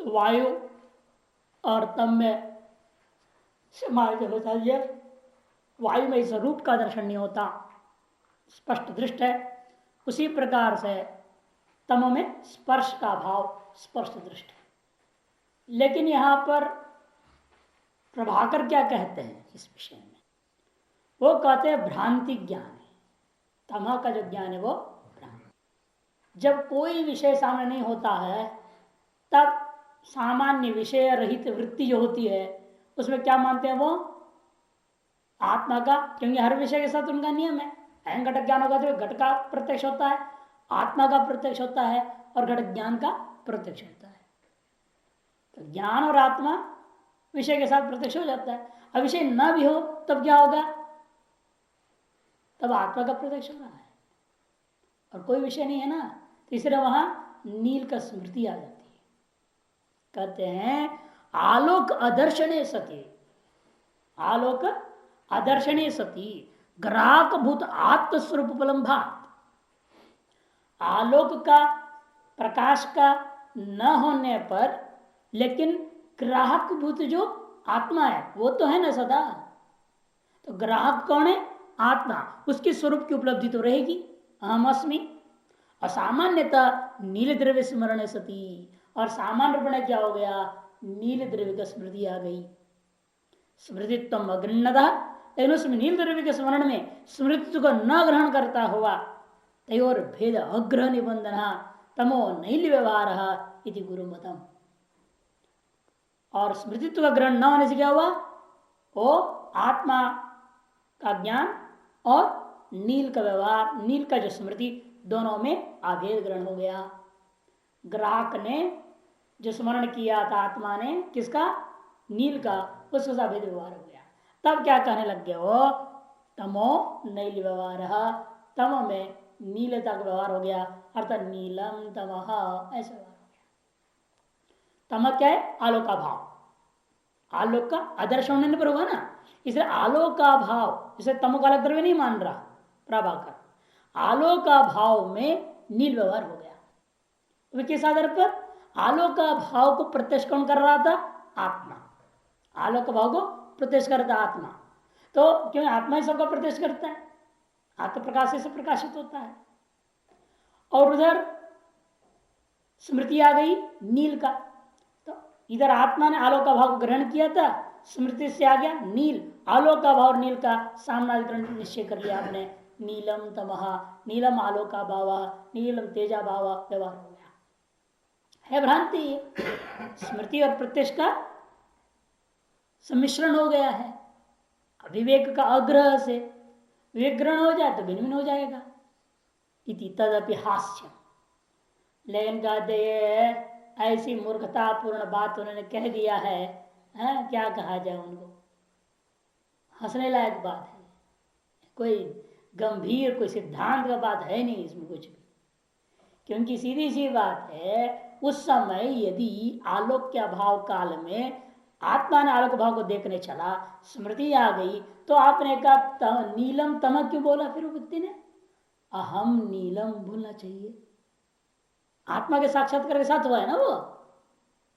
तो वायु और तम में समाज होता है। वायु में इस रूप का दर्शन नहीं होता, स्पष्ट दृष्ट है। उसी प्रकार से तम में स्पर्श का भाव स्पर्श दृष्ट है। लेकिन यहां पर प्रभाकर क्या कहते हैं इस विषय में? वो कहते हैं भ्रांति ज्ञान है। तम का जो ज्ञान है वो भ्रांति। जब कोई विषय सामने नहीं होता है तब सामान्य विषय रहित वृत्ति जो होती है उसमें क्या मानते हैं वो? आत्मा का, क्योंकि हर विषय के साथ उनका नियम है। अहम घटक ज्ञान होगा तो घट का प्रत्यक्ष होता है, आत्मा का प्रत्यक्ष होता है और घटक ज्ञान का प्रत्यक्ष होता है। तो ज्ञान और आत्मा विषय के साथ प्रत्यक्ष हो जाता है। अब विषय न भी हो तब क्या होगा? तब आत्मा का प्रत्यक्ष हो रहा है और कोई विषय नहीं है ना, तो इसलिए वहां नील का स्मृति आ जाती है। कहते हैं आलोक अदर्शने सती, आलोक अदर्शने सती ग्राहक भूत आत्मस्वरूप उपलम्भात। आलोक का, प्रकाश का न होने पर लेकिन ग्राहक भूत जो आत्मा है वो तो है ना सदा। तो ग्राहक कौन है? आत्मा। उसके स्वरूप की उपलब्धि तो रहेगी, अहम अस्मि। असामान्यतः नील द्रव्य स्मरण सती, और सामान्य रूप में क्या हो गया? नील द्रव्य का स्मृति आ गई। स्मृतित्व अग्रण्यता, लेकिन उसमें नील द्रव्य के स्मरण में स्मृतित्व को न ग्रहण करता हुआ तयोर भेद अग्रह निबंधन तमो नैल व्यवहार इति गुरुमतम। और स्मृतित्व का ग्रहण न होने से क्या हुआ? वो आत्मा का ज्ञान और नील का व्यवहार, नील का जो स्मृति, दोनों में अभेद ग्रहण हो गया। ग्राहक ने जो स्मरण किया था आत्मा ने, किसका? नील का, उसके साथ अभेद व्यवहार हो गया। तब क्या कहने लग गया वो? तमो नैल व्यवहार, तम में नीलता का व्यवहार हो गया, अर्थात नीलम तमः ऐसा व्यवहार हो गया। तम क्या है? आलोक का भाव। आलोक का आदर्श होने पर होगा ना, इसलिए आलोक का भाव, इसे तमो का अलग द्रव्य नहीं मान रहा प्रभाकर। आलोक का भाव में नील व्यवहार हो गया। किस आधार पर? आलोक का भाव को प्रत्यक्ष कौन कर रहा था? आत्मा। आलोक का भाव को प्रत्यक्ष करता आत्मा। तो क्यों? आत्मा ही सबका प्रत्यक्ष करता है, आत्म प्रकाश से प्रकाशित होता है। और उधर स्मृति आ गई नील का, तो इधर आत्मा ने आलोक का भाव को ग्रहण किया था, स्मृति से आ गया नील। आलोक का भाव नील का सामनाधिकरण निश्चय कर लिया आपने, नीलम तमहा, नीलम आलोक का भाव, नीलम तेजा भाव व्यवहार हो गया। है भ्रांति। स्मृति और प्रत्यक्ष का सम्मिश्रण हो गया है। विवेक का आग्रह से विवेक ग्रहण हो जाए तो भिन्न भिन्न हो जाएगा। इति तदपि हास्यम। लेकिन कहते ऐसी मूर्खतापूर्ण बात उन्होंने कह दिया है, क्या कहा जाए उनको? हंसने लायक बात है, कोई गंभीर कोई सिद्धांत का बात है नहीं इसमें कुछ भी। क्योंकि सीधी सी बात है, उस समय यदि आलोक के अभाव काल में आत्मा ने आलोक भाव को देखने चला, स्मृति आ गई, तो आपने कहा नीलम तम क्यों बोला? फिर व्यक्ति ने अहम नीलम बोलना चाहिए। आत्मा के साक्षात्कार के साथ हुआ है ना वो।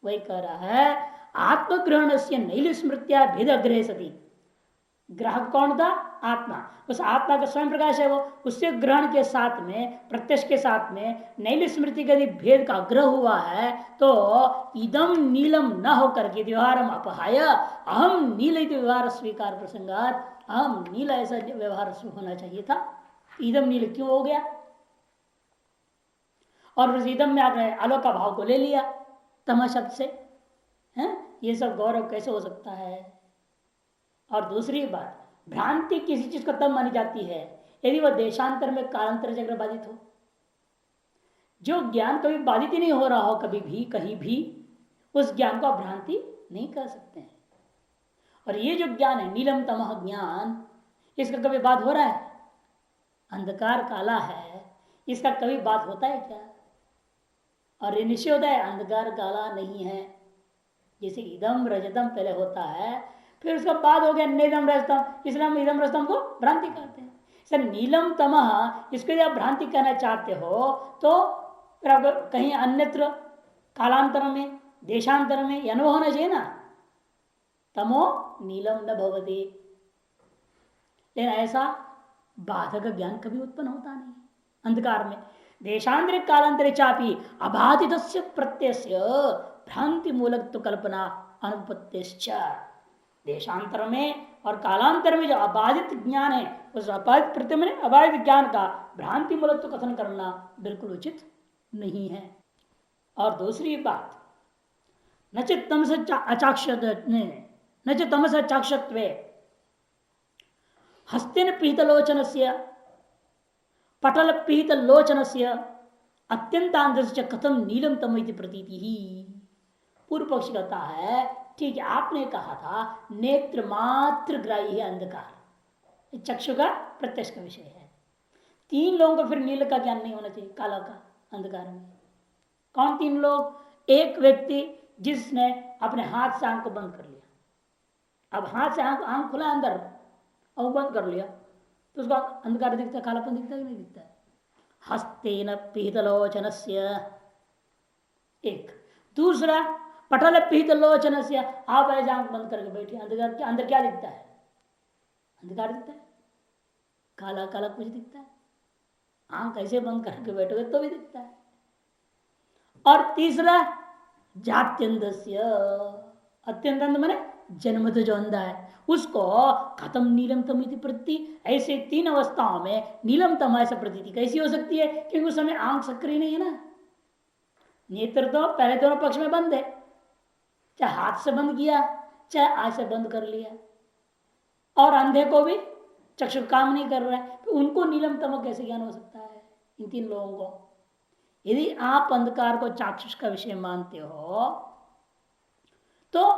वही कह रहा है आत्मग्रहण से नैल स्मृत्या भेद अग्रह सती। ग्राहक कौन था? आत्मा। उस आत्मा का स्वयं प्रकाश है वो, उससे ग्रहण के साथ में, प्रत्यक्ष के साथ में नैल स्मृति का यदि भेद का आग्रह हुआ है तो इदम नीलम न होकर के व्यवहारम अपहाय अहम नील व्यवहार स्वीकार प्रसंगात, अहम नील ऐसा व्यवहार होना चाहिए था। इदम नील क्यों हो गया? और उस इदम में आपने आलोक का भाव को ले लिया तम शब्द से, हैं? ये सब गौरव कैसे हो सकता है? और दूसरी बात, भ्रांति किसी चीज को तब मानी जाती है यदि वह देशांतर में कालांतर चक्र बाधित हो। जो ज्ञान कभी बाधित ही नहीं हो रहा हो कभी भी कहीं भी, उस ज्ञान को आप भ्रांति नहीं कर सकते हैं। और ये जो ज्ञान है नीलम तमह ज्ञान, इसका कभी बात हो रहा है? अंधकार काला है, इसका कभी बात होता है क्या? और ये निश्चय होता है अंधकार काला नहीं है। जैसे इदम रजतम पहले होता है, फिर उसका बाद हो गया नेदम रजतम, इसलिए हम इदम रजतम को भ्रांति कहते हैं। सर नीलम तमह, इसको यदि आप भ्रांति कहना चाहते हो तो फिर आप कहीं अन्यत्र कालांतर में देशांतर में ये अनुभव होना चाहिए ना, तमो नीलम न भवति। लेकिन ऐसा बाधक ज्ञान कभी उत्पन्न होता नहीं अंधकार में। देशांतरिक कालांतरे चापी अबाधित प्रत्यय भ्रांति मूलक तो कल्पना अनुपत्तिश्च। देशांतर में और कालांतर में जो अबाधित ज्ञान है, उस अबाधित प्रत्यय में अबाधित ज्ञान का भ्रांति मूलक तो कथन करना बिल्कुल उचित नहीं है। और दूसरी बात, न च तमस अचाक्षत्वे हस्तेन पीतलोचन से पटल पीतलोचन से अत्यंतांत कथम नीलम तम प्रतीति ही। पूर्व पक्ष कहता है ठीक है, आपने कहा था नेत्र मात्र ग्राही है अंधकार, चक्षु का प्रत्यक्ष का विषय है। तीन लोगों को फिर नील का ज्ञान नहीं होना चाहिए काला का अंधकार में। कौन तीन लोग? एक व्यक्ति जिसने अपने हाथ से आंख को बंद कर लिया, अब हाथ से आंख खुला अंदर और बंद कर लिया तो उसका अंधकार दिखता है, कालापन दिखता है कि नहीं दिखता है? हस्तेन पीतलोचन से एक। दूसरा पटल पीतलोचन से, आप ऐसे आंख बंद करके बैठे, अंधकार के अंदर क्या दिखता है? अंधकार दिखता है, काला काला कुछ दिखता है। आंख ऐसे बंद करके बैठोगे तो भी दिखता है। और तीसरा जात्यंत, अत्यंत मैंने जन्मत जो अंधा है उसको खत्म नीलम तम प्रति। ऐसे तीन अवस्थाओं में नीलम तम ऐसा प्रतीति कैसी हो सकती है? क्योंकि उस समय आंख सक्रिय नहीं है ना, नेत्र तो पहले दोनों पक्ष में बंद है, चाहे हाथ से बंद किया चाहे आंख से बंद कर लिया, और अंधे को भी चक्षु काम नहीं कर रहा है, तो उनको नीलम तम कैसे ज्ञान हो सकता है इन तीन लोगों को? यदि आप अंधकार को चाक्षुष का विषय मानते हो तो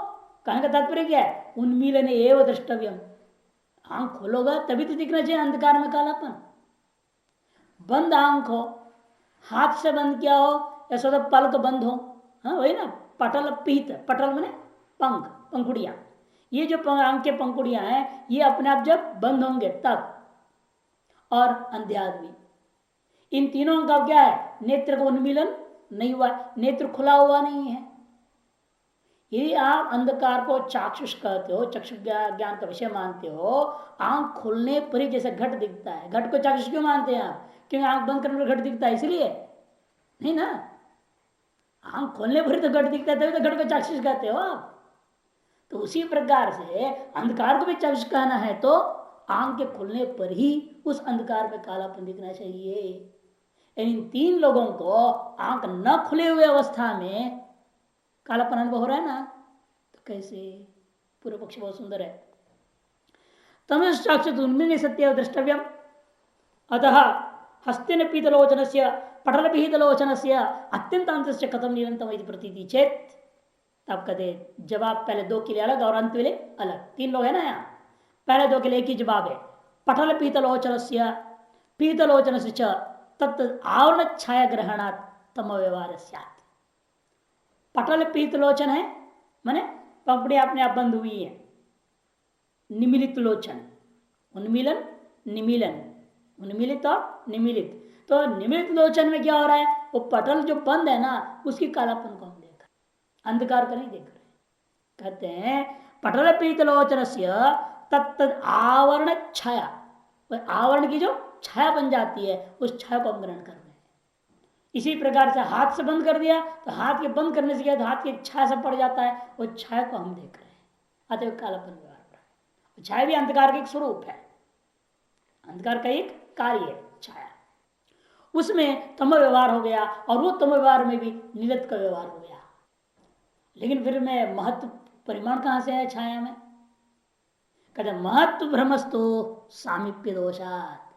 कहने का तात्पर्य क्या है? उन्मीलन एवं द्रष्टव्यम, आंख खोलोगा तभी तो दिखना चाहिए अंधकार में कालापन। बंद आंख हो, हाथ से बंद किया हो या स्वतः पलक बंद हो, हाँ वही ना, पटल पीत, पटल मैंने पंख, पंखुड़िया, ये जो आंख के पंखुड़िया हैं ये अपने आप जब बंद होंगे तब। और अंधे आदमी, इन तीनों का क्या है? नेत्र का उन्मीलन नहीं हुआ, नेत्र खुला हुआ नहीं है। यदि आप अंधकार को चाक्षुष कहते हो, चक्षु ज्ञान का विषय मानते हो, आंख खोलने पर ही जैसे घट दिखता है, घट को चाक्षुष क्यों मानते हैं आप? क्योंकि आंख बंद करने पर घट दिखता है इसलिए नहीं ना, आंख खोलने पर ही तो घट दिखता है, तभी तो घट को चाक्षुष कहते हो आप। तो उसी प्रकार से अंधकार को भी चाक्षुष कहना है तो आंख के खुलने पर ही उस अंधकार में कालापन दिखना चाहिए। इन तीन लोगों को आंख न खुले हुए अवस्था में कालापन अनुभव हो रहा है ना, तो कैसे? पूर्व पक्ष बहुत सुंदर है। तमश्चाक्षुष उन्मीलन सत्य द्रष्टव्यम, अतः हस्तेन पीतलोचन से पटल पीतलोचन से अत्यंत कथम निरंतम प्रतीति चेत। तब कहते जवाब पहले दो के लिए अलग और अंत के लिए अलग, तीन लोग है ना यहाँ, पहले दो के लिए एक ही जवाब है। पटल पीतलोचन से पीतलोचन से तत् आवरण छाया ग्रहणात् तम व्यवहार। पटल पीतलोचन है माने पंपड़ी अपने आप बंद हुई है, निमिलित लोचन, उन्मीलन निमीलन, उन्मीलित और निमिलित। तो निमिलित लोचन में क्या हो रहा है? वो पटल जो बंद है ना उसकी कालापन को हम देख रहे, अंधकार का नहीं देख रहे। कहते हैं पटल पीतलोचन से तत्त आवरण छाया, आवरण की जो छाया बन जाती है उस छाया को हम ग्रहण कर रहे हैं। इसी प्रकार से हाथ से बंद कर दिया तो हाथ के बंद करने से क्या, तो हाथ की छाया से पड़ जाता है, वो छाया को हम देख रहे हैं, अतः कालापन व्यवहार हो रहा है। छाया भी अंधकार का एक स्वरूप है, अंधकार का एक कार्य है छाया, उसमें तम व्यवहार हो गया और वो तम व्यवहार में भी नीलत का व्यवहार हो गया। लेकिन फिर में महत्व परिमाण कहां से है छाया में? कहते महत्व भ्रमस्तु सामीप्य दोषात,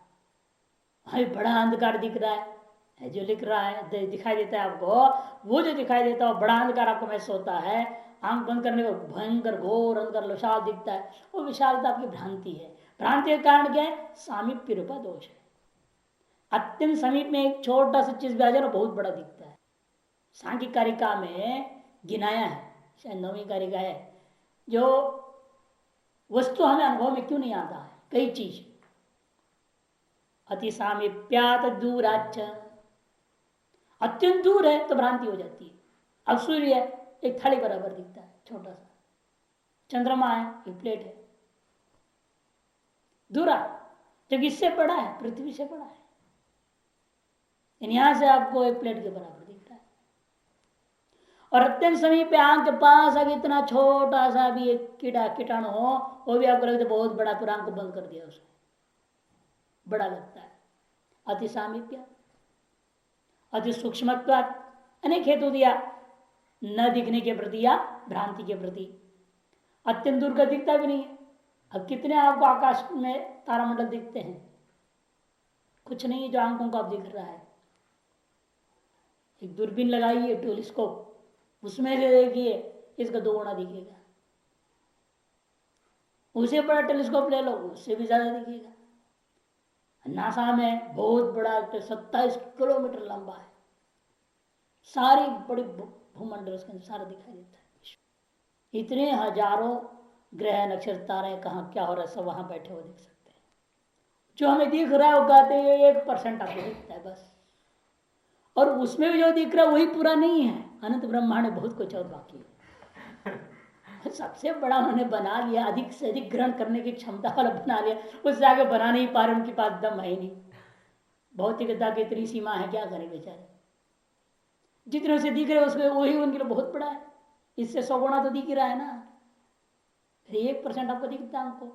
हमें बड़ा अंधकार दिख रहा है, जो लिख रहा है दिखाई देता है आपको, वो जो दिखाई देता है बड़ा अंधकार आपको महसूस होता है, आंख बंद करने पर भयंकर घोर अंधकार विशाल दिखता है, वो विशालता आपकी भ्रांति है। भ्रांति का कारण क्या है? सामीप्य रूपा दोष है। अत्यंत समीप में एक छोटा सा चीज भी आ जाए ना बहुत बड़ा दिखता है। सांख्य कारिका में गिनाया है, शायद 9वीं कारिका है, जो वस्तु हमें अनुभव में क्यों नहीं आता है, कई चीज अति सामीप्यात दूराच, अत्यंत दूर है तो भ्रांति हो जाती है। अब सूर्य एक थाली बराबर दिखता है, छोटा सा। चंद्रमा है, एक प्लेट है, दूरा, जब इससे बड़ा है, पृथ्वी से बड़ा है। यहां से आपको एक प्लेट के बराबर दिखता है, और अत्यंत समीप पे आंख के पास अगर इतना छोटा सा भी एक कीटाणु हो, वो भी आपको लगता है बहुत बड़ा, पूरा आंख को बंद कर दिया उसने, बड़ा लगता है। अति सामीप्य, अति सूक्ष्मत्वात्, अनेक हेतु दिया, न दिखने के प्रति या भ्रांति के प्रति। अत्यंत दूर का दिखता भी नहीं है। अब कितने आपको आकाश में तारामंडल दिखते हैं? कुछ नहीं, जो आंखों को आप दिख रहा है। एक दूरबीन लगाइए, टेलीस्कोप, उसमें से देखिए, इसका 2 गुना दिखेगा। उसे बड़ा टेलीस्कोप ले लो, उससे भी ज्यादा दिखेगा। नासा में बहुत बड़ा 27 किलोमीटर लंबा है, सारी बड़ी भूमंडल उसके अंदर सारा दिखाई देता है। इतने हजारों ग्रह नक्षत्र तारे कहाँ क्या हो रहा है, सब वहां बैठे हुए देख सकते हैं। जो हमें दिख रहा है वो कहते हैं 1% आपको दिखता है बस, और उसमें भी जो दिख रहा है वही पूरा नहीं है। अनंत ब्रह्मांड में बहुत कुछ और बाकी है। सबसे बड़ा उन्होंने बना लिया, अधिक से अधिक ग्रहण करने की क्षमता वाला बना लिया, उससे आगे बना नहीं पा रहे, उनके पास दम है ही नहीं। भौतिकता की इतनी सीमा है, क्या करें बेचारे। जितने उसे दिख रहे उसमें वही उनके लिए बहुत बड़ा है, इससे 100 गुना तो दिख ही रहा है ना। 1% आपको दिखता है हमको,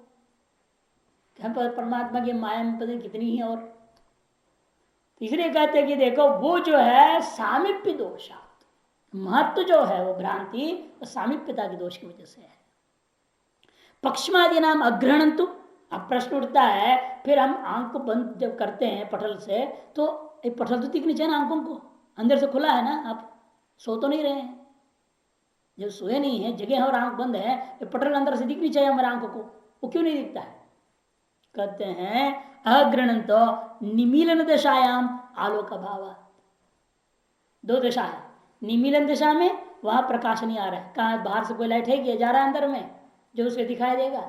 परमात्मा की माया में पता कितनी ही। और तीसरे कहते हैं कि देखो वो जो है सामिप्य दोष, महत्व जो है वो भ्रांति, वो सामिप्यता के दोष की वजह से है। पक्षमादि नाम अग्रहण, तो अब प्रश्न उठता है, फिर हम आंख को बंद जब करते हैं पटल से, तो एक पटल तो दिखनी चाहिए ना आंखों को, अंदर से खुला है ना, आप सो तो नहीं रहे हैं। जब सोए नहीं है, जगह और आंख बंद है, तो पटल अंदर से दिखनी चाहिए हमारे आंखों को, वो क्यों नहीं दिखता है? कहते हैं अग्रहण तो निमीलन दशायाम आलोक अभाव। 2 दशा है। निमीलन दशा में वहां प्रकाश नहीं आ रहा है, कहा बाहर से कोई लाइट है कि जा रहा है अंदर में जो उसे दिखाई देगा।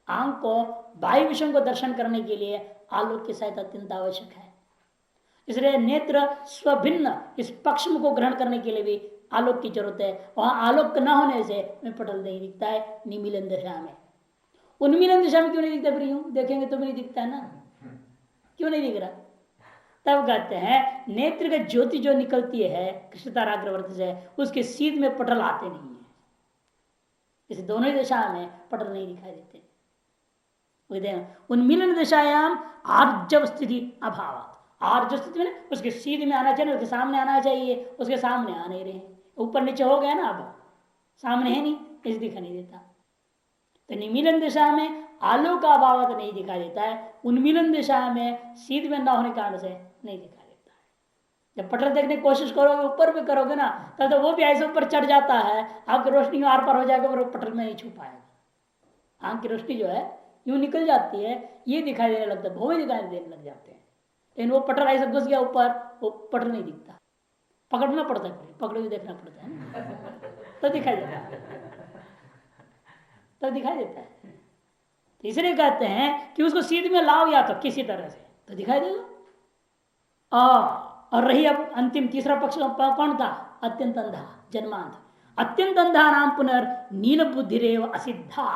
आंख को वायु विषयों को दर्शन करने के लिए आलोक की सहायता अत्यंत आवश्यक है। इसलिए नेत्र स्वभिन्न इस पक्ष को ग्रहण करने के लिए भी आलोक की जरूरत है। वहां आलोक न होने से पटल नहीं दिखता है निमीलन दशा में। उन्मीलन दिशा में क्यों नहीं दिखता? फिर यूं देखेंगे तो भी नहीं दिखता है ना, क्यों नहीं दिख रहा? तब कहते हैं नेत्र का ज्योति जो निकलती है कृष्ण ताराग्रवर्त से, उसके सीध में पटल आते नहीं है। इस दोनों ही दिशा में पटल नहीं दिखाई देते। उन्मीलन दिशायाम आर्जव स्थिति अभाव, आर्जव स्थिति में उसके सीध में आना चाहिए, उसके सामने आना चाहिए, उसके सामने आ नहीं रहे, ऊपर नीचे हो गया ना, अब सामने है नहीं, इस दिखा नहीं देता। तो निमीलन दिशा में आलोक का अभाव तो नहीं दिखाई देता है, उन्मीलन दिशा में सीध में न होने के कारण से नहीं दिखाई देता है। जब पटल देखने की कोशिश करोगे, ऊपर भी करोगे ना, तब तो वो भी ऐसे ऊपर चढ़ जाता है, आपकी रोशनी आर पार हो जाएगा, पर पटल में नहीं छू पाएगा। आंख की रोशनी जो है यूं निकल जाती है, ये दिखाई देने लगता है, भौवे दिखाई देने लग जाते हैं। लेकिन वो पटल ऐसा घुस गया ऊपर, वो पटल नहीं दिखता, पकड़ना पड़ता है, पकड़ के देखना पड़ता है तो दिखाई देता है, तो दिखाई देता है। इसलिए कहते हैं कि उसको सीध में लाओ या तो किसी तरह से, तो दिखाई देगा। और रही अब अंतिम तीसरा पक्ष कौन था? अत्यंत अंधा, जन्मांध। अत्यंत अंधा नाम पुनर् नील बुद्धि रेव असिद्धा।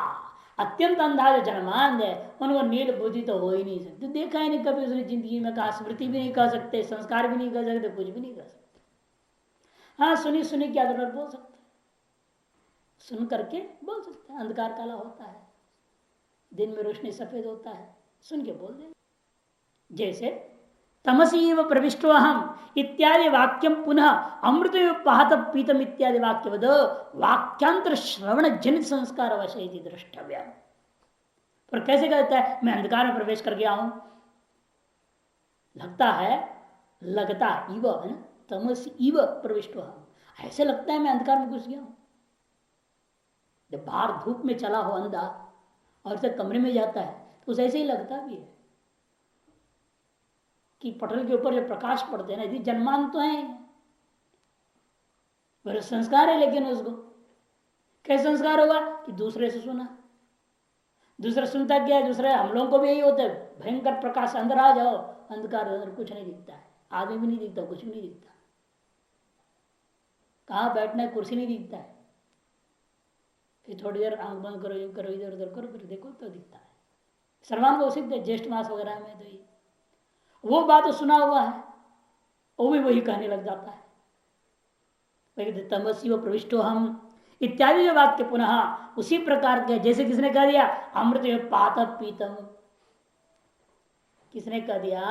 अत्यंत अंधा जो जन्मांध है, उनको नील बुद्धि तो हो ही नहीं सकती, देखा ही नहीं कभी उसने जिंदगी में, कहा स्मृति भी नहीं कर सकते, संस्कार भी नहीं कर सकते, कुछ भी नहीं कर सकते। हाँ, सुनी सुनी क्या जरूरत, बोल सकते, सुन करके बोल सकते हैं। अंधकार काला होता है, दिन में रोशनी सफेद होता है, सुन के बोल दें। जैसे तमसीव प्रविष्टो हम इत्यादि वाक्यम पुनः अमृत पाहत पीतम इत्यादि वाक्य वाक्यांतर श्रवण जनित संस्कार अवश्य द्रष्टव्य। पर कैसे कहता है मैं अंधकार में प्रवेश कर गया हूं? लगता है, लगता इव है ना, तमस इव प्रविष्टो हम, ऐसे लगता है मैं अंधकार में घुस गया हूं। जब बाहर धूप में चला हो अंधा और जब कमरे में जाता है तो उसे ऐसे ही लगता भी है कि पटल के ऊपर जब प्रकाश पड़ते हैं ना, यदि जन्मान तो है, पर संस्कार है। लेकिन उसको कैसे संस्कार होगा कि दूसरे से सुना, दूसरा सुनता क्या है, दूसरे हम लोगों को भी यही होता है, भयंकर प्रकाश अंदर आ जाओ, अंधकार अंदर कुछ नहीं दिखता है, आदमी भी नहीं दिखता, कुछ भी नहीं दिखता, कहाँ बैठना है कुर्सी नहीं दिखता है, फिर थोड़ी देर आंख बंद करो, यूं करो, इधर उधर करो, फिर देखो तो दिखता है। सर्वानुभव सिद्ध है ज्येष्ठ मास वगैरह में। तो ये वो बात तो सुना हुआ है, वो भी वही कहने लग जाता है। तमसी वो प्रविष्टो हम इत्यादि जो वाक्य पुनः उसी प्रकार के, जैसे किसने कह दिया अमृत में पात पीतम, किसने कह दिया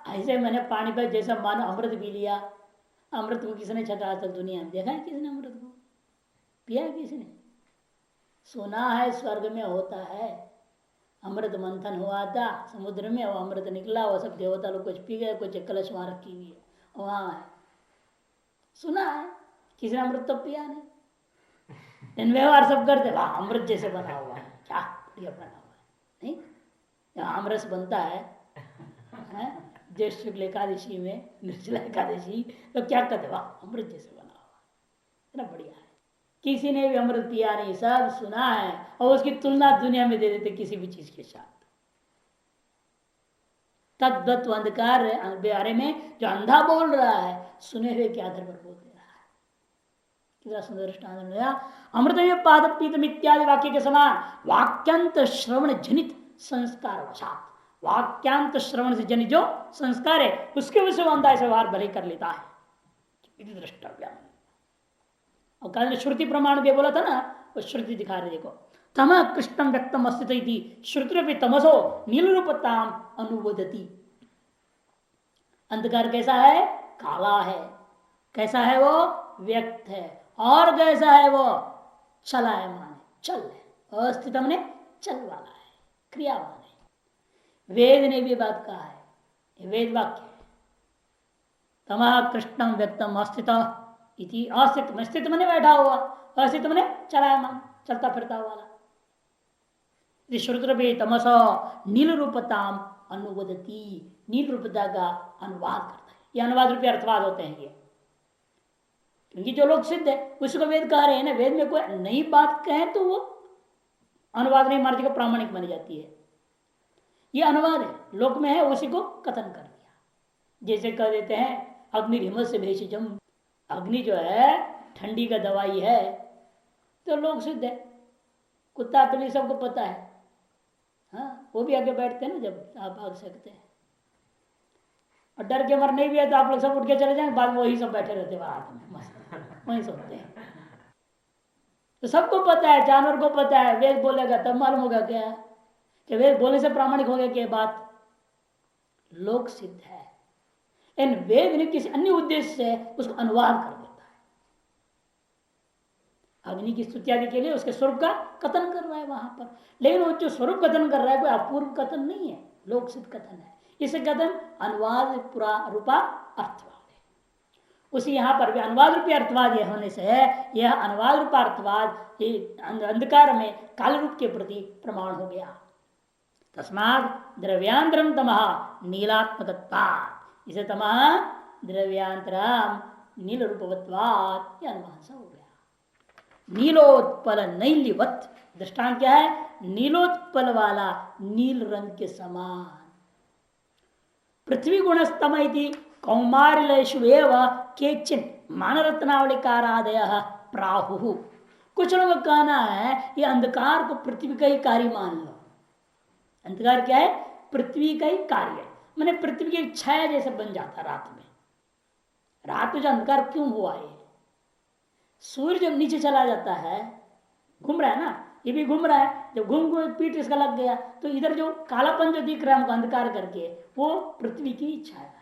ऐसे मैंने पानी पर जैसा मानो अमृत पी लिया। अमृत को किसने छका तक दुनिया में देखा है? किसने अमृत को पिया है? किसने सुना है? स्वर्ग में होता है अमृत मंथन हुआ था समुद्र में, वो अमृत निकला, वो सब देवता लोग कुछ पी गए, कुछ कलश वहां रखी हुई है, वहां है, सुना है। किसी ने अमृत तो पिया नहीं। इन व्यवहार सब करते वाह अमृत जैसे बना हुआ है, क्या बढ़िया बना हुआ है। नहीं, जहाँ आमरस बनता है ज्येष्ठ शुक्ल एकादशी में, निर्जला एकादशी, तो क्या कहते वाह अमृत जैसे बना हुआ, इतना बढ़िया है। किसी ने भी अमृत पिया नहीं, सब सुना है और उसकी तुलना दुनिया में दे देते किसी भी चीज के साथ। तद्वत अंधकार बारे में जो अंधा बोल रहा है, सुने हुए के आधार पर बोल दे रहा है। कितना सुंदर दृष्टांत दिया। अमृत में पाद पीतम इत्यादि वाक्य के समान वाक्यांत श्रवण जनित संस्कार वशात, वाक्यांत श्रवण से जनित जो संस्कार है उसके वजह से अंधा ऐसा व्यवहार भले कर लेता है। दृष्टव्य और कल श्रुति प्रमाण भी बोला था ना, वो श्रुति दिखा रहे देखो, तम कृष्णम व्यक्तम अस्तित श्रुति तमसो नील रूपताम अनुवदती। अंधकार कैसा है? काला है। कैसा है वो? व्यक्त है। और कैसा है वो? चलायमान है, चल है। अस्तित्व ने चल वाला है, क्रियावान है। वेद ने भी बात कहा है, ये वेद वाक्य है। तमः कृष्णम व्यक्तम अस्तित इति, अस्तित्व अस्तित्व में बैठा हुआ, अस्तित्व में चलायमान चलता फिरता वाला। श्रुति तमस नील रूपताम अनुवदती, नील रूपता का अनुवाद करता है। ये अनुवाद रूपी अर्थवाद होते हैं ये, क्योंकि जो लोग सिद्ध है उसको वेद कह रहे हैं ना। वेद में कोई नई बात कहे तो वो अनुवाद नहीं मार्ग का प्रामाणिक मानी जाती है। ये अनुवाद है, लोक में है, उसी को कथन कर दिया। जैसे कह देते हैं अग्नि हिम से भेषजम, अग्नि जो है ठंडी का दवाई है, तो लोग सिद्ध है, कुत्ता बिल्ली सबको पता है। हाँ, वो भी आगे बैठते हैं ना जब आप भाग सकते हैं, और डर के मर नहीं भी है तो आप लोग सब उठ के चले जाएंगे, बाद में वही सब बैठे रहते बारात में मस्त वहीं सोते हैं। तो सबको पता है, जानवर को पता है, वेद बोलेगा तब मालूम होगा क्या कि वेद बोलने से प्रामाणिक हो गया कि बात लोक सिद्ध है। इन वेद ने किसी अन्य उद्देश्य से उसको अनुवाद कर देता है। अग्नि की स्तुति आदि के लिए उसके स्वरूप का कथन कर रहा है वहां पर, लेकिन वो जो स्वरूप कथन कर रहा है कोई अपूर्व कथन नहीं है, लोक सिद्ध कथन है। इसे कथन अनुवाद पूरा रूपा अर्थवाद है। उसी यहाँ पर भी अनुवाद रूपी अर्थवाद यह होने से यह अनुवाद रूपा अर्थवाद अंधकार में काल रूप के प्रति प्रमाण हो गया। तस्मात् द्रव्यांतरम तमः नीलात्मकत्वात्, इसे तमः द्रव्यांतरम नील रूपवत्वात्, यह अनुमान से हो गया। नीलोत्पल नैलिवत, दृष्टांत क्या है? नीलोत्पल वाला नील रंग के समान। पृथ्वी गुणस्तम कौमारिलेषु केचिन मानरत्नावलिकारादय प्राहु। कुछ लोगों का कहना है ये अंधकार को पृथ्वी का ही कार्य मान लो। अंधकार क्या है? पृथ्वी का ही कार्य, मैंने पृथ्वी की छाया जैसे बन जाता रात में। रात में जो अंधकार क्यों हुआ है? सूर्य जब नीचे चला जाता है, घूम रहा है ना, ये भी घूम रहा है, जब घूम घूम पीठ इसका लग गया तो इधर जो कालापन जो दिख रहा है हमको अंधकार करके, वो पृथ्वी की छाया है।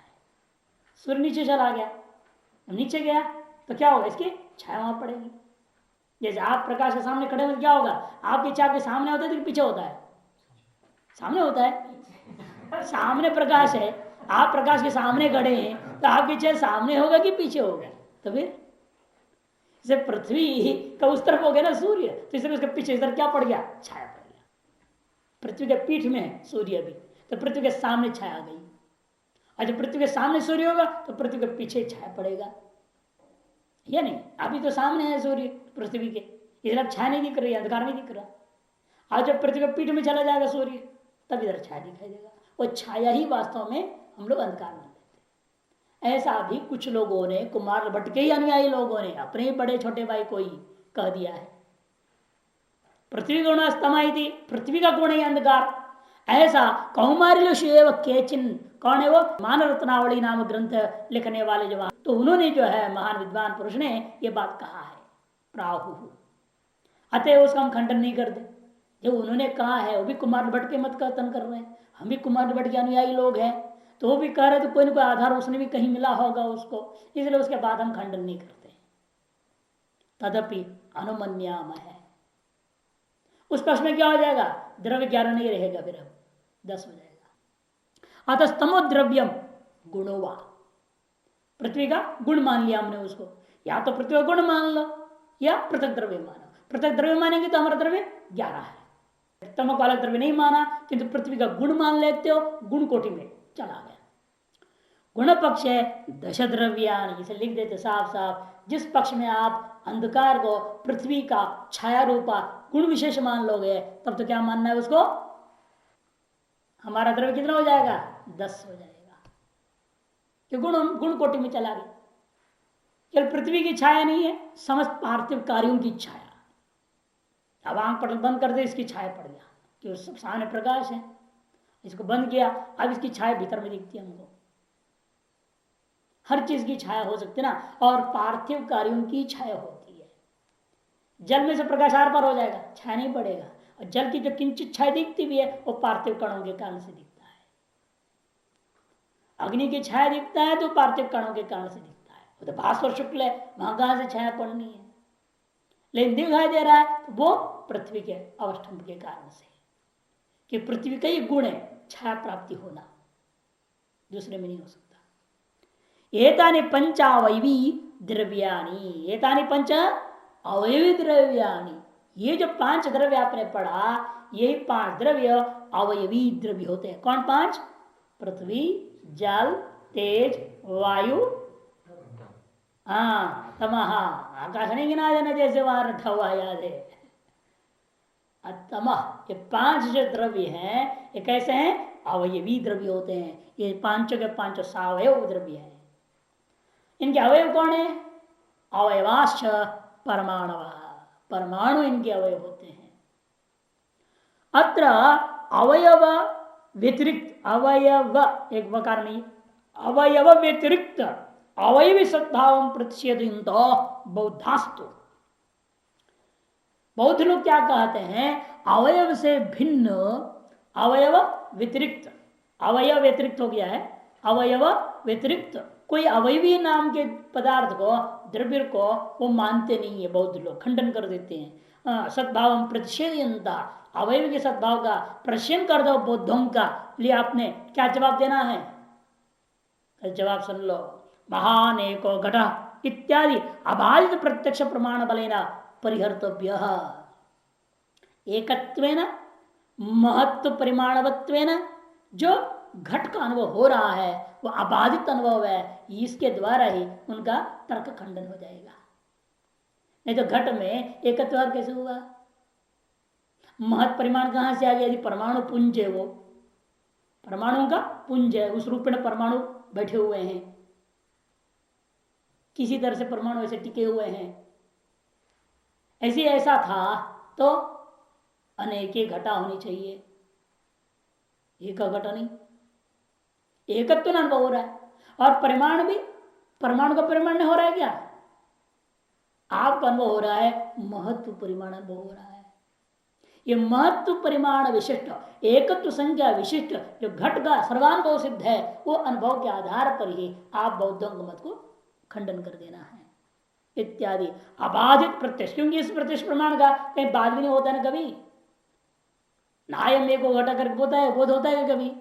सूर्य नीचे चला गया, नीचे गया तो क्या होगा? इसकी छाया वहां पड़ेगी। जैसे आप प्रकाश के सामने खड़े हो क्या होगा? आपकी छाया आपके सामने होता है तो पीछे होता है? सामने होता है। सामने प्रकाश है, आप प्रकाश के सामने खड़े हैं तो आपकी छाया सामने होगा कि पीछे होगा? तो फिर जैसे पृथ्वी का उस तरफ हो गया ना सूर्य, तो इसलिए उसके पीछे इधर क्या पड़ गया? छाया पड़ गया। पृथ्वी के पीठ में है सूर्य भी, तो पृथ्वी के सामने छाया गई। और जब पृथ्वी के सामने सूर्य होगा तो पृथ्वी के पीछे छाया पड़ेगा, या नहीं? अभी तो सामने है सूर्य पृथ्वी के, इसलिए अब छाया नहीं दिख रही, अंधकार नहीं दिख रहा। और जब पृथ्वी के पीठ में चला जाएगा सूर्य, तब इधर छाया दिखाई देगा। वो छाया ही वास्तव में हम लोग अंधकार मान लेते हैं। ऐसा भी कुछ लोगों ने, कुमार भट्ट के ही अनुयायी लोगों ने, अपने ही बड़े छोटे भाई को ही कह दिया है। पृथ्वी गुण स्तमयति, पृथ्वी का गुण है अंधकार। ऐसा कौमारिलुषेव केचिन, कौन है वो? मानव रत्नावली नाम ग्रंथ लिखने वाले जो, तो उन्होंने जो है महान विद्वान पुरुष ने ये बात कहा है प्राहु। अतः उसका हम खंडन नहीं करते। जो उन्होंने कहा है, वो भी कुमार भट्ट के मत का खंडन कर रहे हैं, हम भी कुमार भट्ट के अनुयायी लोग हैं, तो वो भी कह रहे तो कोई ना कोई आधार उसने भी कहीं मिला होगा उसको, इसलिए उसके बाद हम खंडन नहीं करते। तदपि अनुमन्याम है। उस पक्ष में क्या हो जाएगा? द्रव्य 11 नहीं रहेगा, फिर अब 10 हो जाएगा। अतः स्तमो द्रव्यम गुणोवा, पृथ्वी का गुण मान लिया हमने उसको, या तो पृथ्वी का गुण मान लो या पृथक द्रव्य मानो। पृथक द्रव्य मानेंगे तो हमारा द्रव्य 11 है, तमक वाला द्रव्य नहीं माना, किंतु पृथ्वी का गुण मान लेते हो, गुण कोटि में चला गया। गुण पक्ष है दश द्रव्यानि, इसे लिख देते साफ साफ। जिस पक्ष में आप अंधकार को पृथ्वी का छाया रूपा गुण विशेष मान लोगे, तब तो क्या मानना है उसको? हमारा द्रव्य कितना हो जाएगा? 10 हो जाएगा, कि गुण कोटि में चला गया। केवल पृथ्वी की छाया नहीं है, समस्त पार्थिव कार्यों की छाया। अब आंख पटल बंद कर दे, इसकी छाया पड़ गया, कि सब सामने प्रकाश है, इसको बंद किया, अब इसकी छाया भीतर में दिखती है हमको। हर चीज की छाया हो सकती है ना, और पार्थिव कार्यों की छाया होती है। जल में से प्रकाश आर पार हो जाएगा, छाया नहीं पड़ेगा, और जल की जो किंचित छाया दिखती भी है वो पार्थिव कणों के कारण से दिखता है। अग्नि की छाया दिखता है तो पार्थिव कणों के कारण से दिखता है, वो तो भास्वर शुक्ल है, वहां कहां से छाया पड़नी है। लेकिन दिखाई दे रहा है तो वो पृथ्वी के अवस्टंभ के कारण से, कि पृथ्वी का ही गुण है छाया प्राप्ति होना, दूसरे में नहीं हो सकता। एतानि पंच अवयवी द्रव्यानि, एतानि पंच अवयवी द्रव्यानि, ये जो 5 द्रव्य आपने पढ़ा, यही 5 द्रव्य अवयवी द्रव्य होते हैं। कौन 5? पृथ्वी, जल, तेज, वायु, हाँ तमहा। आकाश नहीं गिना देना जैसे वहां रखा हुआ याद है। तमह, ये 5 जो द्रव्य हैं ये कैसे हैं? अवयवी द्रव्य होते हैं। ये 5 के 5 सावयव द्रव्य हैं। इनके अवयव कौन है? अवयवाश्च परमाणव, परमाणु इनके अवयव होते हैं। अत्र अवयव व्यतिरिक्त, अवयव एक वकार नहीं, अवयव व्यतिरिक्त अवयवी सद्भाव प्रतिषेध बौद्धास्तु। बौद्ध लोग क्या कहते हैं? अवयव से भिन्न, अवयव व्यतिरिक्त, अवयव व्यतिरिक्त हो गया है, अवयव व्यतिरिक्त कोई अवयवी नाम के पदार्थ को, द्रव्य को वो मानते नहीं है। बौद्ध लोग खंडन कर देते हैं। सद्भाव प्रतिषेधयंता, अवयव के सद्भाव का प्रश्न कर दो बौद्धों का, लिए आपने क्या जवाब देना है? जवाब सुन लो। महान एको घट इत्यादि अबाधित प्रत्यक्ष प्रमाण बलेना परिहर्तव्य। एकत्वेन महत्व परिमाणवत्वेन जो घट का अनुभव हो रहा है वो अबाधित अनुभव है, इसके द्वारा ही उनका तर्क खंडन हो जाएगा। नहीं तो घट में एकत्व कैसे हुआ? महत परिमाण कहां से आ गया? यदि परमाणु पुंज है, वो परमाणु का पुंज है, उस रूप में परमाणु बैठे हुए हैं, किसी तरह से परमाणु ऐसे टिके हुए हैं। ऐसे ऐसा था तो अनेक घटा होनी चाहिए, एक घटा नहीं। एकत्व तो अनुभव हो रहा है, और परिमाण भी, परमाणु का परिमाण नहीं हो रहा है क्या? आपका अनुभव हो रहा है, महत्व परिमाण अनुभव हो रहा है। ये महत्व परिमाण विशिष्ट, एकत्व संख्या विशिष्ट जो घट का सर्वानुभव सिद्ध है, वो अनुभव के आधार पर ही आप बौद्धों के मत को खंडन कर देना है। इत्यादि अबाधित प्रत्यक्ष, क्योंकि इस प्रत्यक्ष प्रमाण का कहीं बाद भी नहीं होता है ना कभी। नायम एको घटा करके होता है, बोध होता है कभी?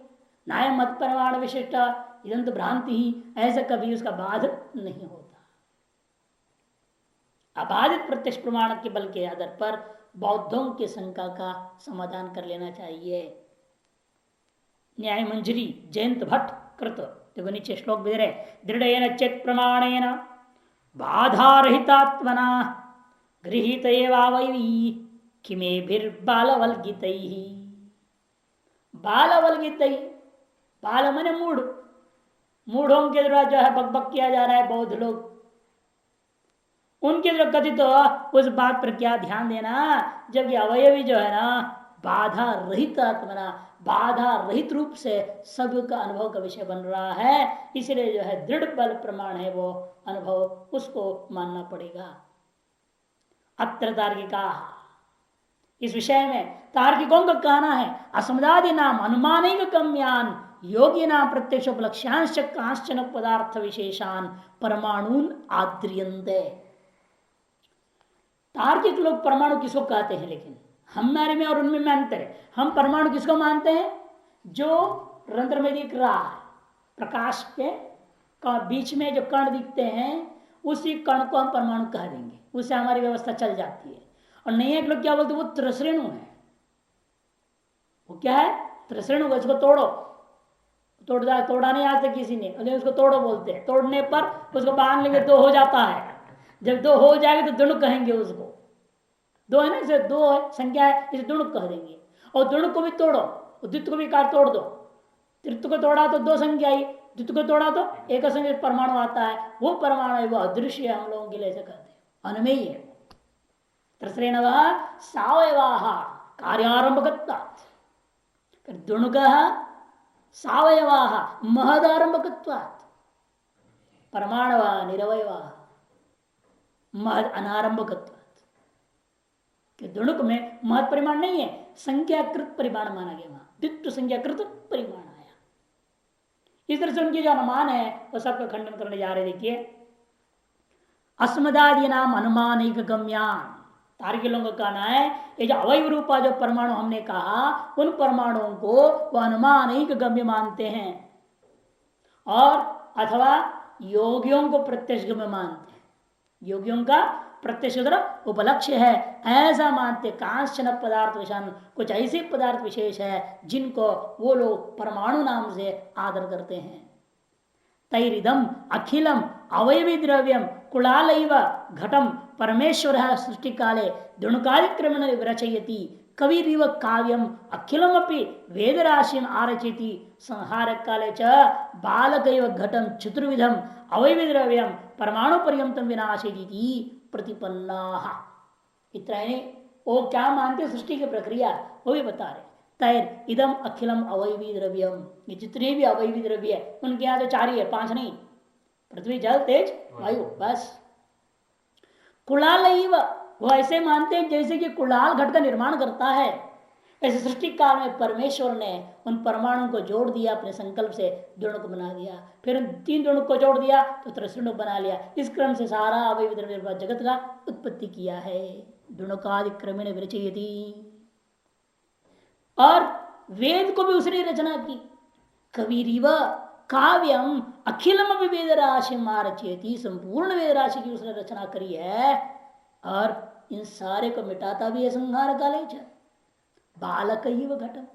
नायम मत परिमाण विशिष्ट इदंत भ्रांति ही, ऐसा कभी उसका बाध नहीं होता। अबाधित प्रत्यक्ष प्रमाण के बल के आधार पर बौद्धों के शंका का समाधान कर लेना चाहिए। न्याय मंजरी जयंत भट्ट कृत, देखो नीचे श्लोक दे रहे, दृढ़ चेत प्रमाणेन बाधारहितात्मना गृहीत एवावयवी किमेभिर्बालवल्गितैः। बालवल्गितैः, बाल मने मूढ़, मूढ़ों के द्वारा जो है बकबक किया जा रहा है बौद्ध लोग, उनके जो कथित उस बात पर क्या ध्यान देना, जबकि अवयवी जो है ना बाधा रहित आत्मना, बाधा रहित रूप से सब का अनुभव का विषय बन रहा है, इसलिए जो है दृढ़ बल प्रमाण है वो अनुभव, उसको मानना पड़ेगा। अत्र तार्किका, इस विषय में तार्किकों का कहना है असमदादि नाम अनुमानिक गम्यान योगी नाम प्रत्यक्ष उपलक्ष्यांश कांश्चन पदार्थ विशेषान परमाणुन आद्रियन्ते। तार्किक लोग परमाणु किसको कहते हैं, लेकिन हमारे में और उनमें में अंतर है। हम परमाणु किसको मानते हैं, जो रंध्र में दिख रहा है, प्रकाश के बीच में जो कण दिखते हैं उसी कण को हम परमाणु कह देंगे, उससे हमारी व्यवस्था चल जाती है। और नहीं एक लोग क्या बोलते, वो त्रसरेणु है। वो क्या है, त्रसरेणु, उसको तोड़ो, तोड़ा नहीं आज तक किसी ने, उसको तोड़ो बोलते हैं। तोड़ने पर उसको बांध लेंगे, दो हो जाता है। जब दो हो जाएगा तो दुणुक कहेंगे उसको, दो है ना, इसे दो है संख्या है, इसे दुणुक कह देंगे। और दुणुक को भी तोड़ो, द्वित्व को भी काट तोड़ दो, तृत्व को तोड़ा तो दो संख्या आई, द्वित्व को तोड़ा तो एक संख्या परमाणु आता है। वो परमाणु है, वो अदृश्य है, हम लोगों के लिए ऐसे कहते हैं, अनमेय है। त्रसरेण सावयवाः कार्यारंभकत्वात्, दुणुक सावयवाः महदारंभकत्वात्, परमाणव निरवयवाः महद अनारंभकत्वात्। दुणुक में महद परिमाण नहीं है, संख्याकृत परिमाण माना गया, वहां द्वित्व संख्याकृत परिमाण आया। इस तरह से उनके जो अनुमान है वो सबका खंडन करने जा रहे। देखिए, अस्मदादि नाम अनुमानिक गम्यान, तार्किक लोगों का कहना है ये जो अवयव रूपा जो परमाणु हमने कहा, उन परमाणुओं को वो अनुमानिक गम्य मानते हैं, और अथवा योगियों को प्रत्यक्ष गम्य मानते हैं। योगियों का प्रत्यक्ष उपलक्ष्य है ऐसा मानते। कांश्चन पदार्थ विषान, कुछ ऐसे पदार्थ विशेष है जिनको वो लोग परमाणु नाम से आदर करते हैं। तैरिदम अखिलम अवयवी द्रव्यम कुलालैव घटम परमेश्वर सृष्टि काले दुणुकादिक्रमण विरचयति कविरिव काव्यम अखिलमपि वेदराशिम आरचयति संहार काले च बालकैव घटम चतुर्विधम अवयवी द्रव्यम परमाणु पर्यंतम विनाशयति प्रतिपन्ना। इतना ही वो क्या मानते सृष्टि की प्रक्रिया वो भी बता रहे। तैर इदम अखिलम अवयवी द्रव्यम, ये जितने भी अवयवी द्रव्य है उनके यहाँ तो चार ही है, पांच नहीं, पृथ्वी जल तेज वायु, बस। कुलालैव, वो ऐसे मानते हैं जैसे कि कुलाल घट का निर्माण करता है, ऐसे सृष्टि काल में परमेश्वर ने उन परमाणु को जोड़ दिया, अपने संकल्प से दुणुक बना दिया, फिर उन तीन दुणुक को जोड़ दिया तो त्रसुणुक बना लिया। इस क्रम से सारा अवयवी द्रव्य जगत का उत्पत्ति किया है। दुणुकादि क्रमेण विरचयति, और वेद को भी उसने रचना की। कविरिव काव्यम अखिलम वेद राशि मारचेती, संपूर्ण वेद राशि की उसने रचना करी है, और इन सारे को मिटाता भी है संहार काले च बालक ही वह घटम।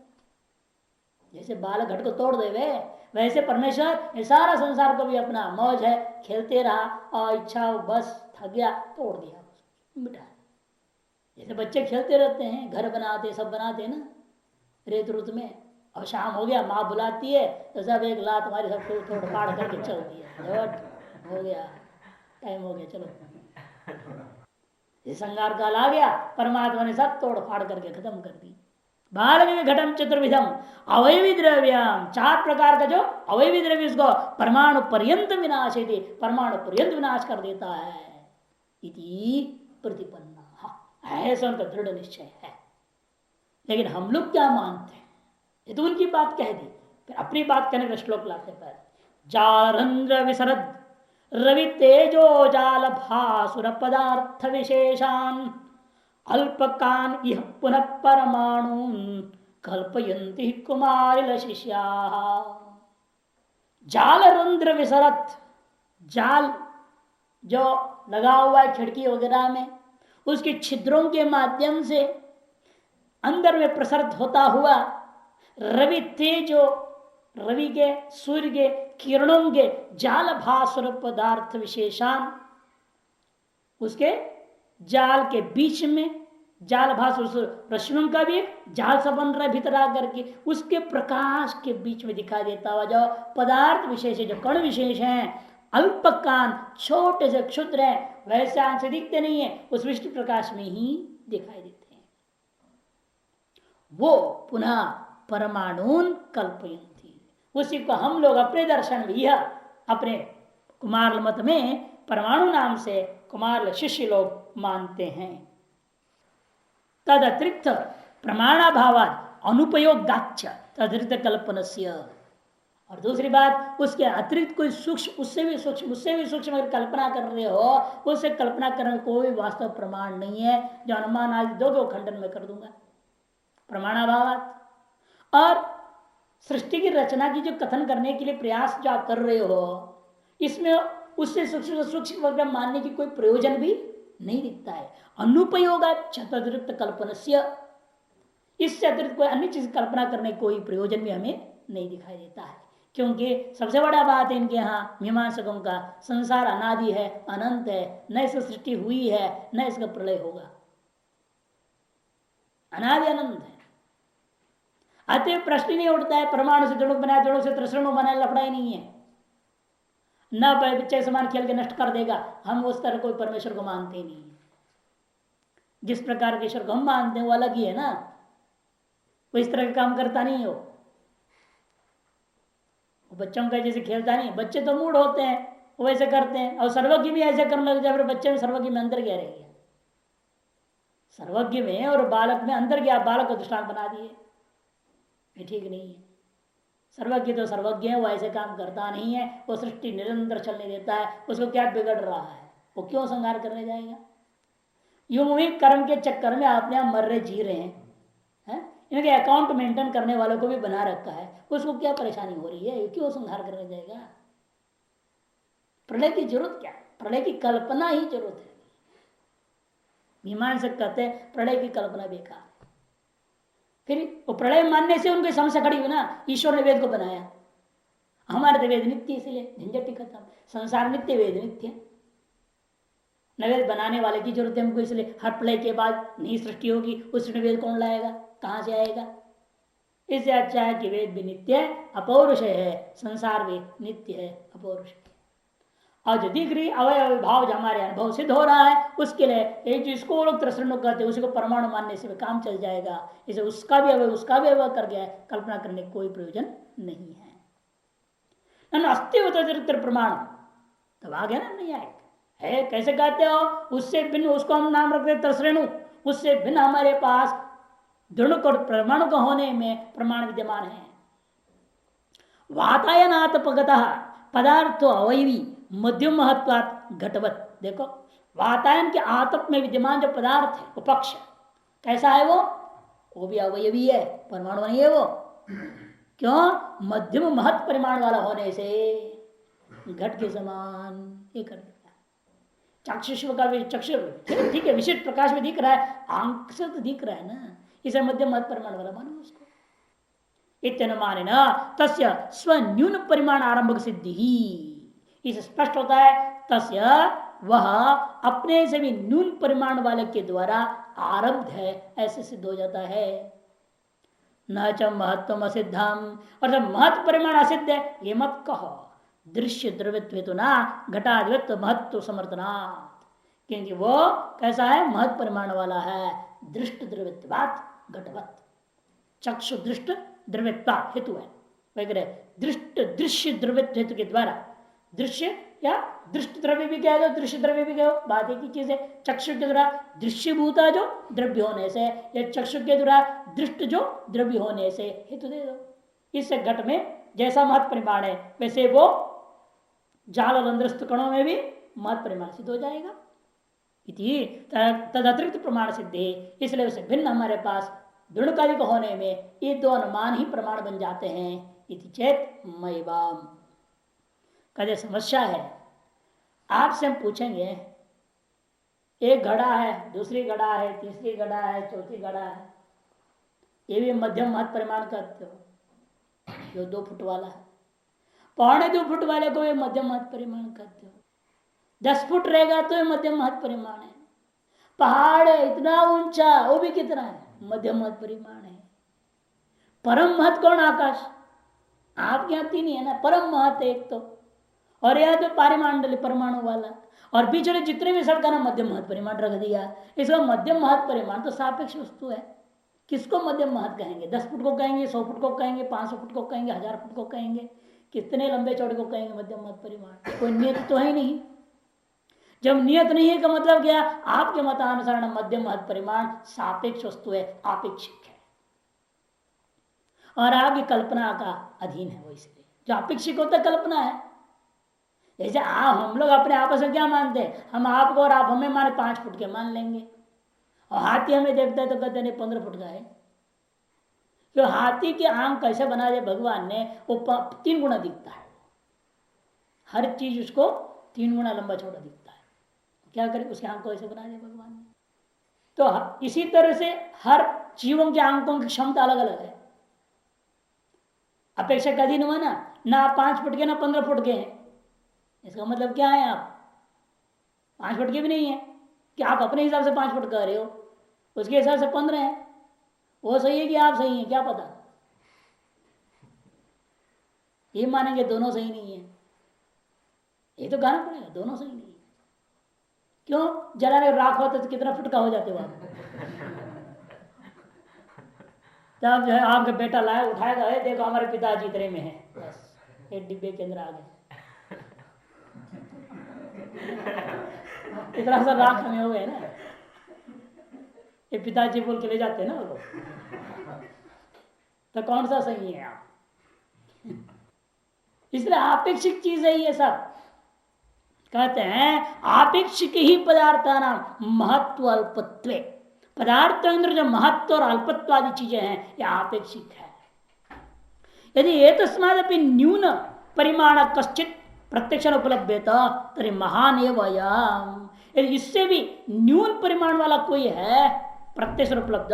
जैसे बालक घट को तोड़ देवे, वैसे परमेश्वर ये सारा संसार को भी अपना मौज है, खेलते रहा और इच्छा बस थक गया, तोड़ दिया, मिटा। जैसे बच्चे खेलते रहते हैं, घर बनाते सब बनाते हैं ना रेत रुत में, और शाम हो गया माँ बुलाती है तो सब एक लात हमारी सबको तोड़ फाड़ करके चल दिया, हो गया टाइम हो गया, चलो। ये संगार काल आ गया, परमात्मा ने सब तोड़ फाड़ करके खत्म कर दी। बालक में घटम चतुर्विधम अवयवी द्रव्यम, चार प्रकार का जो अवयवी द्रव्य उसको परमाणु पर्यंत विनाश है, परमाणु पर्यंत विनाश कर देता है। इति प्रतिपन्ना, ऐसा उनका दृढ़ निश्चय है। लेकिन हम लोग क्या मानते हैं, ये तो उनकी बात कह दी, फिर अपनी बात कहने का श्लोक लाते पर जालरंध्र विसरद रवि तेजो जाल भासुर पदार्थ विशेषान अल्पकान इह पुनः परमाणु कल्पयन्ति कुमारिल शिष्या। जालरंध्र विसरत, जाल जो लगा हुआ है खिड़की वगैरह में, उसके छिद्रों के माध्यम से अंदर में प्रसरित होता हुआ रवि तेजो, रवि के सूर्य के किरणों के जाल भास्वर पदार्थ विशेषान, उसके जाल के बीच में जाल भास्वर रश्मियों का भी एक जाल सा बन रहा है भीतर आकर के, उसके प्रकाश के बीच में दिखाई देता हुआ जो पदार्थ विशेष है, जो कण विशेष हैं, अल्पकान छोटे से क्षुद्र है, वैसे आंख से दिखते नहीं है, उस विशिष्ट प्रकाश में ही दिखाई देते हैं। वो पुनः परमाणुन कल्पयंती, उसी को हम लोग अपने दर्शन में यह अपने कुमार मत में परमाणु नाम से कुमार शिष्य लोग मानते हैं। तद अतिरिक्त प्रमाणाभावाद अनुपयोगाच्च तदृत कल्पनस्य, और दूसरी बात उसके अतिरिक्त कोई सूक्ष्म, उससे भी सूक्ष्म अगर कल्पना कर रहे हो, उससे कल्पना करने में कोई वास्तव प्रमाण नहीं है। जो अनुमान आदि दो खंडन में कर दूंगा प्रमाणाभावात। और सृष्टि की रचना की जो कथन करने के लिए प्रयास जो आप कर रहे हो, इसमें उससे सूक्ष्म मानने की कोई प्रयोजन भी नहीं दिखता है। अनुपयोगा तदृत कल्पनस्य, इससे अतिरिक्त कोई अन्य चीज कल्पना करने कोई प्रयोजन भी हमें नहीं दिखाई देता है। क्योंकि सबसे बड़ा बात है इनके यहाँ मीमांसकों का, संसार अनादि है, अनंत है, न इसकी सृष्टि हुई है न इसका प्रलय होगा, अनादि अनंत है। अतः प्रश्न नहीं उठता है परमाणु से दृढ़ बनाया, दृढ़ से त्रिसरणु बनाया, लफड़ा ही नहीं है। न बच्चे समान खेल के नष्ट कर देगा, हम उस तरह कोई परमेश्वर को मानते ही नहीं। जिस प्रकार के ईश्वर को हम मानते हैं वो अलग ही है ना, वो इस तरह का काम करता नहीं हो। बच्चों का जैसे खेलता नहीं, बच्चे तो मूड होते हैं वो वैसे करते हैं, और सर्वज्ञ भी ऐसे करने लग जाए, फिर बच्चे में सर्वज्ञ में अंदर क्या रह गया, सर्वज्ञ में और बालक में अंदर गया, बालक को दृष्टांत बना दिए, ये ठीक नहीं है। सर्वज्ञ तो सर्वज्ञ है, वो ऐसे काम करता नहीं है, वो सृष्टि निरंतर चलने देता है, उसको क्या बिगड़ रहा है, वो क्यों संहार करने जाएगा। यूं ही कर्म के चक्कर में अपने आप मर रहे जी रहे हैं, इनके अकाउंट मेंटेन करने वालों को भी बना रखा है, उसको क्या परेशानी हो रही है, क्यों संहार करने जाएगा। प्रलय की जरूरत क्या है, प्रलय की कल्पना ही जरूरत है। मीमांसक कहते हैं प्रलय की कल्पना बेकार है। फिर वो प्रलय मानने से उनकी समस्या खड़ी हुई ना, ईश्वर ने वेद को बनाया, हमारे तो वेद नित्य, इसलिए झंझट ही खत्म। संसार नित्य, वेद नित्य, नवेद बनाने वाले की जरूरत है हमको, इसलिए हर प्रलय के बाद नई सृष्टि होगी, उस वेद कौन लाएगा, कहां से आएगा। इससे अच्छा है कि वेद भी नित्य है, अपौरुष है, संसार भी नित्य है, अपौरुष है। और जो दिख रही अवयव भाव जो हमारे अनुभव सिद्ध हो रहा है, उसके लिए एक जिसको लोग त्रसरण कहते हैं, उसी को परमाणु मानने से भी काम चल जाएगा। इसे उसका भी अवयव उसका भी अवयव कर गया, कल्पना करने का कोई प्रयोजन नहीं है। अस्तित्व प्रमाण तब आ गया ना, नहीं आएगा है, कैसे कहते हो, उससे भिन्न उसको हम नाम रखते त्रसरेणु, उससे भिन्न हमारे पास दृढ़ और परमाणु का होने में प्रमाण विद्यमान है। वातायनात्मकत पदार्थ अवयवी मध्यम महत्वात् घटवत, देखो वातायन के आतप में विद्यमान जो पदार्थ है वो पक्ष कैसा है, वो भी अवयवी है, परमाणु नहीं है वो। क्यों, मध्यम महत्व परिमाण वाला होने से घट के समान ये कर देता है। चक्षुष का भी चक्षु ठीक है, विशिष्ट प्रकाश में दिख रहा है, आंख से तो दिख रहा है ना, इसे मध्यम महत्व परिमाण वाला मानो उसको। इत्यनुमान न तस्य स्वन्यून परिमाण आरंभक सिद्धि ही, इसे स्पष्ट होता है तस्य वह अपने से भी न्यून परिमाण वाले के द्वारा आरब्ध है, ऐसे सिद्ध हो जाता है। न च महत्व असिद्धम, और जब महत्व परिमाण असिद्ध है ये मत कहो, दृश्य द्रव्यत्व तो ना घटाधिवत्व महत्व समर्थनात्, क्योंकि वो कैसा है, महत्व परिमाण वाला है, दृष्ट द्रव्यत्वात् घटवत्, चक्षु दृष्ट द्रव्यत्वा हेतु है वगैरह, दृष्ट दृश्य द्रव्य हेतु के द्वारा, दृश्य या दृष्ट द्रव्य भी कह दो, दृश्य द्रव्य भी कहो, बात एक ही चीज है। चक्षु के द्वारा दृश्यभूता जो द्रव्य होने से, या चक्षु के द्वारा दृष्ट जो द्रव्य होने से हेतु दे दो। इस घट में जैसा महत्व परिमाण है वैसे वो जाल और अंदरस्थ कणों में भी महत्व परिमाण सिद्ध हो जाएगा। तद अतिरिक्त प्रमाण सिद्ध है, इसलिए उसे भिन्न हमारे पास दृढ़कालिक होने में ये दो अनुमान ही प्रमाण बन जाते हैं। इति चेत मैवाम, कदे समस्या है, आपसे हम पूछेंगे एक घड़ा है, दूसरी घड़ा है, तीसरी घड़ा है, चौथी घड़ा है, ये भी मध्यम महत्व परिमाण करते हो, जो 2 फुट वाला है, 2.25 फुट वाले को भी मध्यम महत्व परिमाण करते हो, 10 फुट रहेगा तो मध्यम महत्व परिमाण है, पहाड़ है इतना ऊंचा वो भी कितना है, मध्यम महत्व परिमाण है। परम महत्व कौन, आकाश, आपके यहां 3 ही है ना, परम महत्व एक तो, और यह तो पारिमांडल परमाणु वाला, और बीच में जितने भी सब का ना मध्यम महत्व परिमाण रख दिया। इसका मध्यम महत्व परिमाण तो सापेक्ष वस्तु है। किसको मध्यम महत्व कहेंगे? 10 फुट को कहेंगे, 100 फुट को कहेंगे, 500 फुट को कहेंगे, 1000 फुट को कहेंगे, कितने लंबे चौड़े को कहेंगे मध्यम महत्व परिमाण? कोई नियत तो है नहीं। जब नियत नहीं है का मतलब क्या? आपके मतानुसार मध्यम महत्व परिमाण सापेक्ष वस्तु है, आपेक्षिक है और आपकी कल्पना का अधीन है। वो इसलिए जो अपेक्षिक होता है कल्पना है। जैसे हम लोग अपने आपस में क्या मानते हैं? हम आपको और आप हमें माने 5 फुट के मान लेंगे, और हाथी हमें देखता है तो कहते नहीं 15 फुट का है। क्यों? हाथी की आंख कैसे बना दिया भगवान ने? वो 3 गुना दिखता है, हर चीज उसको 3 गुना लंबा छोटा दिखता है। क्या करें? उसके आंख को ऐसे बना दिया भगवान ने। तो इसी तरह से हर जीवों के आंकों की क्षमता अलग अलग है। अपेक्षा का अधीन हुआ ना 5 फुट के ना 15 फुट के हैं। इसका मतलब क्या है? आप 5 फुट के भी नहीं है कि आप अपने हिसाब से 5 फुट कह रहे हो, उसके हिसाब से 15 है। वो सही है कि आप सही है, क्या पता? ये मानेंगे दोनों सही नहीं है, ये तो कहना पड़ेगा दोनों सही नहीं है। क्यों? जला में राख होता तो कितना फुट का हो जाते हो आप? जब जो है आपका बेटा लाया उठाएगा, है देखो हमारे पिताजी इतने में है, बस एक डिब्बे के अंदर आ गए, इतना सा राख हमें हो गए ना। ये पिताजी बोल के ले जाते हैं ना वो लोग। तो कौन सा सही है आप? इसलिए आपेक्षिक चीज है ये सब। कहते हैं आपेक्षिक ही पदार्था नाम महत्व अल्पत्व। पदार्थ के अंदर जो महत्व और अल्पत्व आदि चीजें हैं ये आपेक्षिक है। यदि एक तस्मादपि न्यून परिमाण कश्चित प्रत्यक्ष उपलब्धता तरी महान एवं। यदि इससे भी न्यून परिमाण वाला कोई है प्रत्यक्ष उपलब्ध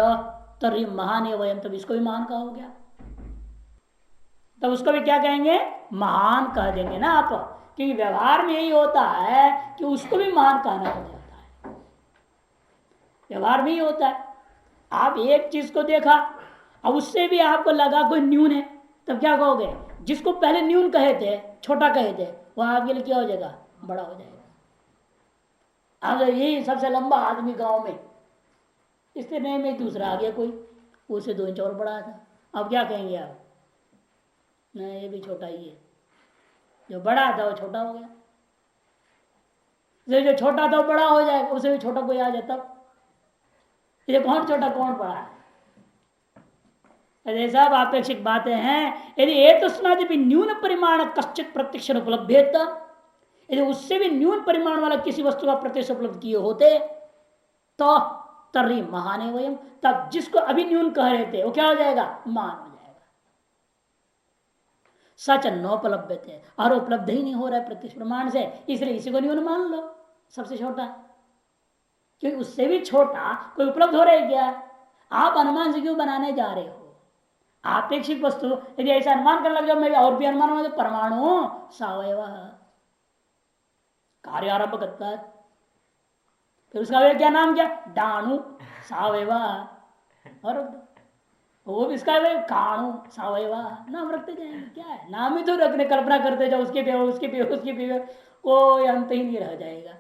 तरी महान एवं, तब इसको भी महान कहा हो गया। तब उसको भी क्या कहेंगे? महान कह देंगे ना आप, क्योंकि व्यवहार में यही होता है कि उसको भी महान कहना पड़ जाता है। व्यवहार में ही होता है। आप एक चीज को देखा, अब उससे भी आपको लगा कोई न्यून है, तब क्या कहोगे? जिसको पहले न्यून कहे थे, छोटा कहे थे, वह आपके लिए क्या हो जाएगा? बड़ा हो जाएगा। अब यही सबसे लंबा आदमी गांव में, इससे नए में दूसरा आ गया कोई, उससे 2 इंच और बड़ा था, अब क्या कहेंगे आप? नहीं, ये भी छोटा ही है। जो बड़ा था वो छोटा हो गया, जो छोटा था वो बड़ा हो जाएगा, उसे भी छोटा कोई आ जाता। ये कौन छोटा कौन बड़ा है? ये सब आपेक्षिक बातें हैं। यदि एक भी न्यून परिमाण कश्चित प्रत्यक्ष उपलब्ध, यदि उससे भी न्यून परिमाण वाला किसी वस्तु का प्रत्यक्ष उपलब्ध किए होते तो तर्री महाने वयम, तब जिसको अभी न्यून कह रहे थे वो क्या हो जाएगा? मान हो जाएगा। सच नोपलब्ध थे, और उपलब्ध ही नहीं हो रहा है प्रत्यक्ष प्रमाण से, इसलिए इसी को न्यून मान लो, सबसे छोटा। क्योंकि उससे भी छोटा कोई उपलब्ध हो रहा है क्या? आप अनुमान से क्यों बनाने जा रहे हो? आपेक्षिक वस्तु यदि ऐसा अनुमान करने लग जाओ, मैं और भी अनुमान हो, परमाणु सावयव कार्य आरंभ करता है, फिर उसका क्या नाम? क्या? डाणु सावयव। और वो भी इसका काणु सावयव नाम रखते जाएंगे। क्या है? नाम ही तो रखने, कल्पना करते जाओ, उसके पे उसके पे उसके पे, कोई अंत ही नहीं रह जाएगा।